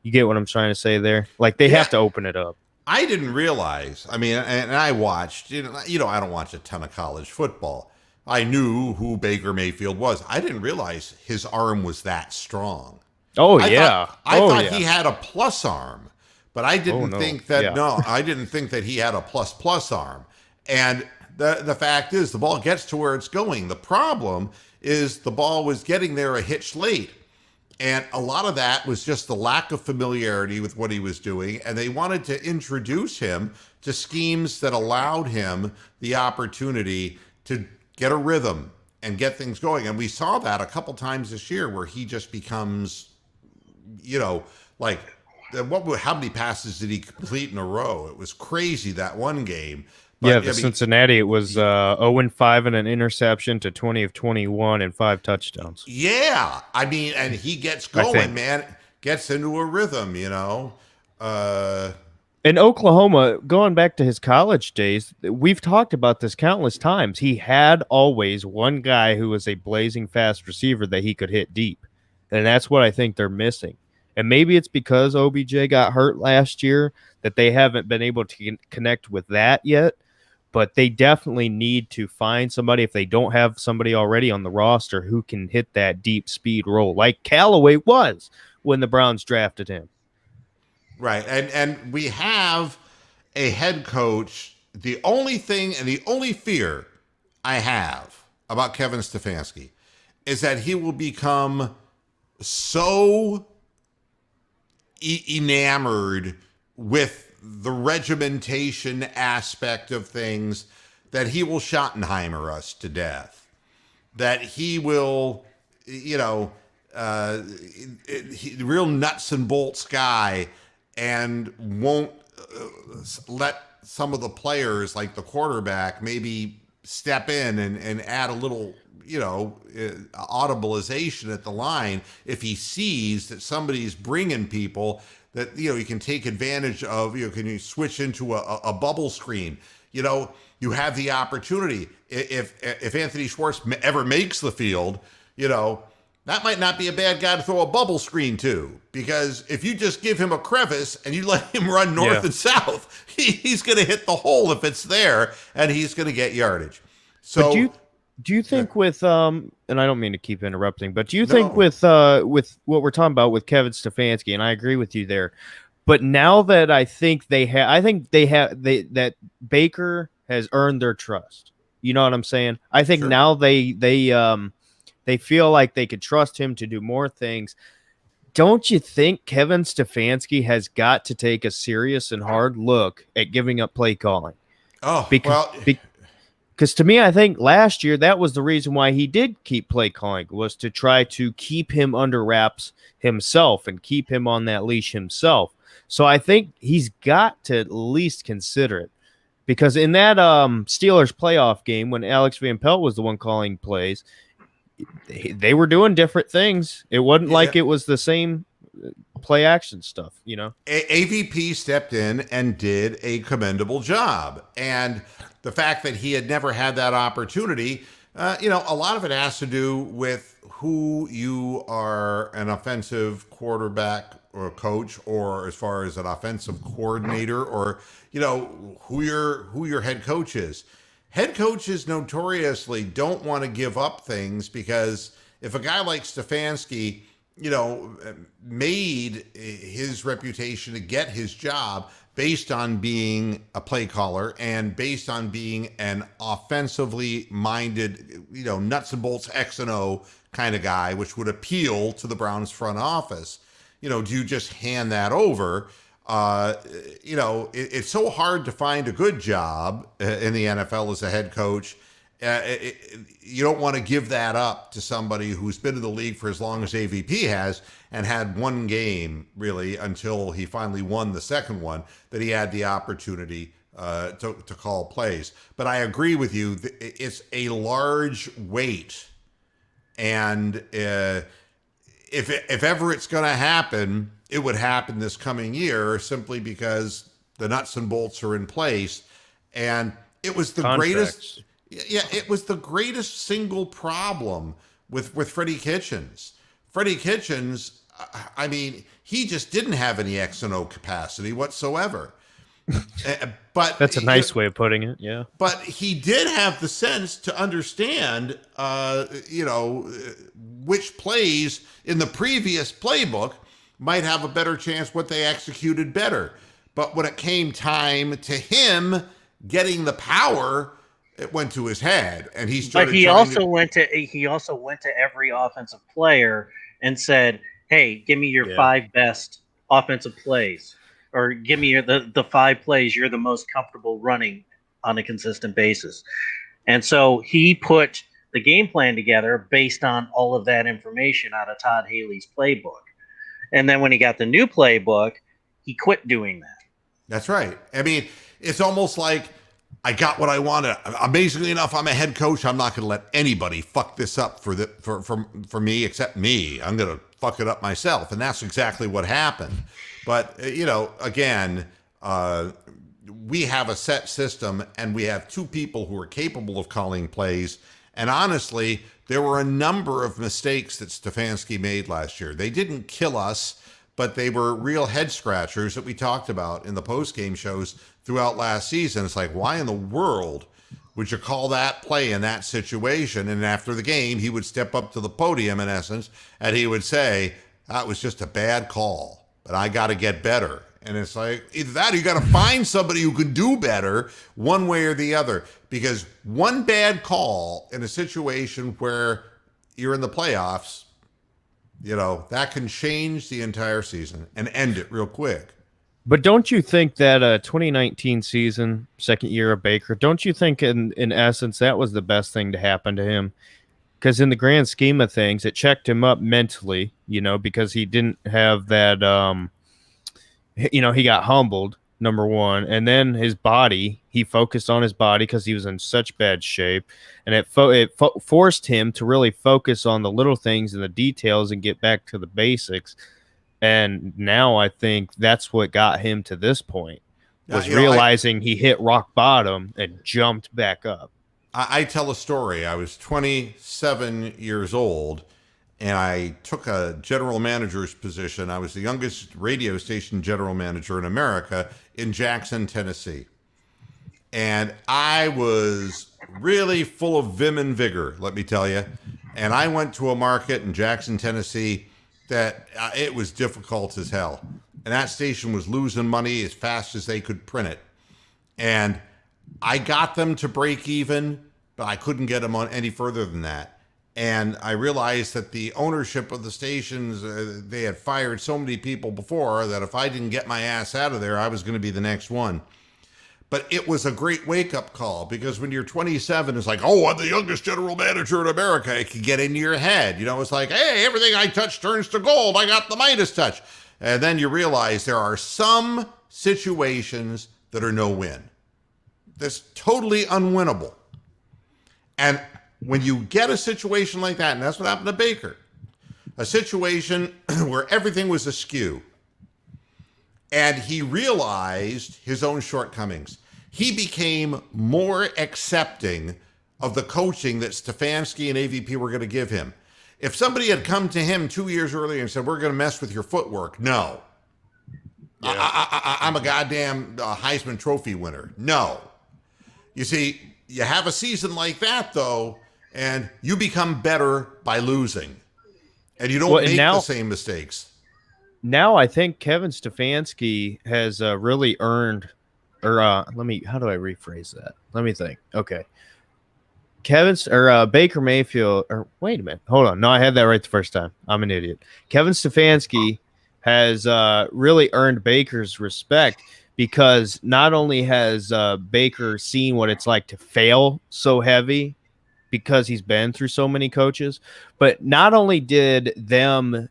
You get what I'm trying to say there? Like they have to open it up. I didn't realize. I mean, and I watched, I don't watch a ton of college football. I knew who Baker Mayfield was. I didn't realize his arm was that strong. Oh, I yeah. thought he had a plus arm, but I didn't no. think that, Yeah. I didn't think that he had a plus arm. And the fact is, the ball gets to where it's going. The problem is the ball was getting there a hitch late. And a lot of that was just the lack of familiarity with what he was doing. And they wanted to introduce him to schemes that allowed him the opportunity to get a rhythm and get things going. And we saw that a couple times this year where he just becomes, like, how many passes did he complete in a row? It was crazy that one game. But, Cincinnati, it was 0-5 and an interception to 20 of 21 and 5 touchdowns. Yeah. I mean, and he gets going, man. Gets into a rhythm, In Oklahoma, going back to his college days, we've talked about this countless times. He had always one guy who was a blazing fast receiver that he could hit deep. And that's what I think they're missing. And maybe it's because OBJ got hurt last year that they haven't been able to connect with that yet. But they definitely need to find somebody, if they don't have somebody already on the roster, who can hit that deep speed role like Callaway was when the Browns drafted him. Right. And we have a head coach. The only thing and the only fear I have about Kevin Stefanski is that he will become so enamored with the regimentation aspect of things that he will Schottenheimer us to death. That he will, real nuts and bolts guy, and won't let some of the players, like the quarterback, maybe step in and add a little, audibilization at the line if he sees that somebody's bringing people that, you can take advantage of. Can you switch into a bubble screen? You have the opportunity. If Anthony Schwartz ever makes the field, that might not be a bad guy to throw a bubble screen to, because if you just give him a crevice and you let him run north and south, he's going to hit the hole if it's there, and he's going to get yardage. So, but do you think with and I don't mean to keep interrupting, but do you think with what we're talking about with Kevin Stefanski, and I agree with you there, but now that I think that Baker has earned their trust. You know what I'm saying? I think now they feel like they could trust him to do more things. Don't you think Kevin Stefanski has got to take a serious and hard look at giving up play calling? Because to me, I think last year that was the reason why he did keep play calling, was to try to keep him under wraps himself and keep him on that leash himself. So I think he's got to at least consider it. Because in that Steelers playoff game, when Alex Van Pelt was the one calling plays, they were doing different things. It wasn't like it was the same play action stuff, AVP stepped in and did a commendable job. And the fact that he had never had that opportunity, a lot of it has to do with who you are, an offensive quarterback or a coach, or as far as an offensive coordinator, or, who your head coach is. Head coaches notoriously don't want to give up things, because if a guy like Stefanski, made his reputation to get his job based on being a play caller and based on being an offensively minded, nuts and bolts X and O kind of guy, which would appeal to the Browns front office, do you just hand that over? it's so hard to find a good job in the NFL as a head coach. You don't want to give that up to somebody who's been in the league for as long as AVP has and had one game really until he finally won the second one that he had the opportunity to call plays. But I agree with you. It's a large weight. And if ever it's going to happen, it would happen this coming year simply because the nuts and bolts are in place. And it was the greatest. Yeah, it was the greatest single problem with Freddie Kitchens. Freddie Kitchens, I mean, he just didn't have any X and O capacity whatsoever. But that's a nice way of putting it. Yeah. But he did have the sense to understand, which plays in the previous playbook might have a better chance what they executed better. But when it came time to him getting the power, it went to his head, and he started. But he also went to every offensive player and said, "Hey, give me your 5 best offensive plays, or give me the 5 plays you're the most comfortable running on a consistent basis." And so he put the game plan together based on all of that information out of Todd Haley's playbook. And then when he got the new playbook, he quit doing that. That's right. I mean, it's almost like, I got what I wanted. Amazingly enough, I'm a head coach. I'm not going to let anybody fuck this up for me except me. I'm going to fuck it up myself. And that's exactly what happened. But, again, we have a set system, and we have 2 people who are capable of calling plays. And honestly, there were a number of mistakes that Stefanski made last year. They didn't kill us, but they were real head scratchers that we talked about in the post-game shows throughout last season. It's like, why in the world would you call that play in that situation? And after the game, he would step up to the podium, in essence, and he would say, that was just a bad call, but I got to get better. And it's like, either that or you got to find somebody who can do better one way or the other. Because one bad call in a situation where you're in the playoffs, that can change the entire season and end it real quick. But don't you think that 2019 season, second year of Baker, don't you think in essence that was the best thing to happen to him? Because in the grand scheme of things, it checked him up mentally, because he didn't have that, he got humbled, number one. And then his body, he focused on his body because he was in such bad shape. And it forced him to really focus on the little things and the details and get back to the basics. And now I think that's what got him to this point, was realizing he hit rock bottom and jumped back up. I tell a story. I was 27 years old, and I took a general manager's position. I was the youngest radio station general manager in America in Jackson, Tennessee. And I was really full of vim and vigor, let me tell you. And I went to a market in Jackson, Tennessee that it was difficult as hell. And that station was losing money as fast as they could print it. And I got them to break even, but I couldn't get them on any further than that. And I realized that the ownership of the stations, they had fired so many people before that if I didn't get my ass out of there, I was going to be the next one. But it was a great wake-up call, because when you're 27, it's like, oh, I'm the youngest general manager in America. It can get into your head. It's like, hey, everything I touch turns to gold. I got the Midas touch. And then you realize there are some situations that are no-win. That's totally unwinnable. And when you get a situation like that, and that's what happened to Baker, a situation where everything was askew, and he realized his own shortcomings, he became more accepting of the coaching that Stefanski and AVP were going to give him. If somebody had come to him 2 years earlier and said, we're going to mess with your footwork, no. Yeah. I'm a goddamn Heisman Trophy winner. No. You see, you have a season like that, though, and you become better by losing. And you don't make the same mistakes. Now I think Kevin Stefanski has really earned, or how do I rephrase that? Let me think. Okay. Baker Mayfield, or wait a minute. Hold on. No, I had that right the first time. I'm an idiot. Kevin Stefanski has really earned Baker's respect, because not only has Baker seen what it's like to fail so heavy because he's been through so many coaches, but not only did them,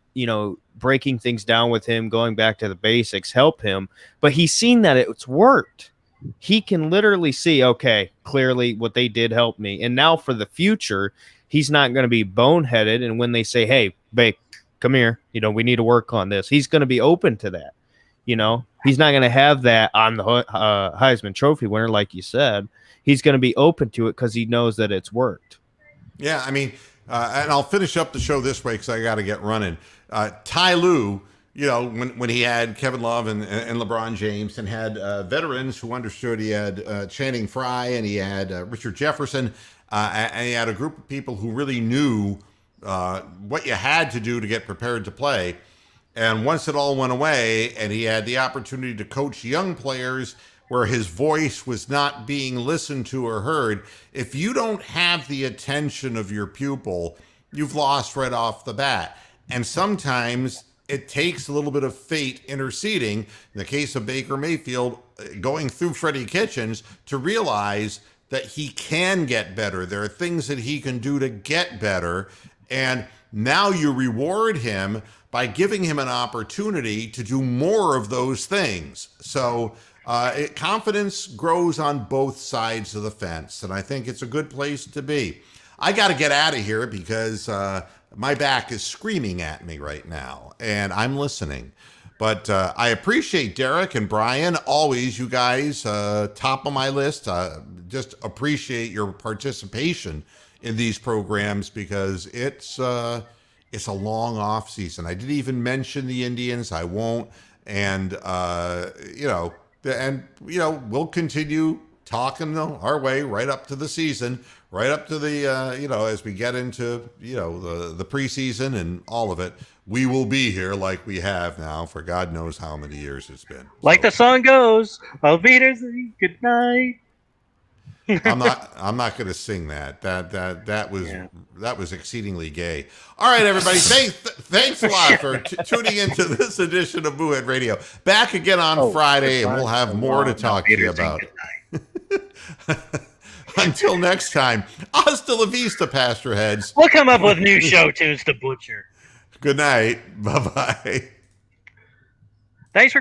breaking things down with him, going back to the basics, help him, but he's seen that it's worked. He can literally see, okay, clearly what they did helped me. And now for the future, he's not going to be boneheaded. And when they say, hey, Bake, come here, we need to work on this, he's going to be open to that. He's not going to have that on the Heisman Trophy winner, like you said. He's going to be open to it because he knows that it's worked. Yeah, I mean, and I'll finish up the show this way because I got to get running. Ty Lue, when he had Kevin Love and LeBron James, and had veterans who understood, he had Channing Frye, and he had Richard Jefferson, and he had a group of people who really knew what you had to do to get prepared to play. And once it all went away and he had the opportunity to coach young players where his voice was not being listened to or heard, if you don't have the attention of your pupil, you've lost right off the bat. And sometimes it takes a little bit of fate interceding, in the case of Baker Mayfield, going through Freddie Kitchens, to realize that he can get better. There are things that he can do to get better. And now you reward him by giving him an opportunity to do more of those things. So confidence grows on both sides of the fence, and I think it's a good place to be. I got to get out of here because my back is screaming at me right now, and I'm listening. But I appreciate Derek and Brian. Always, you guys, top of my list. Just appreciate your participation in these programs because it's a long off season. I didn't even mention the Indians. I won't. And we'll continue talking our way right up to the season, right up to the as we get into the preseason and all of it. We will be here like we have now for God knows how many years it's been. Like the song goes, Auf Wiedersehen, good night. I'm not going to sing that. That was exceedingly gay. All right, everybody. Thanks a lot for tuning into this edition of Boohead Radio. Back again on Friday, and we'll have more to talk to you about. Until next time, hasta la vista, Pastor Heads. We'll come up with new show tunes to butcher. Good night. Bye-bye. Thanks for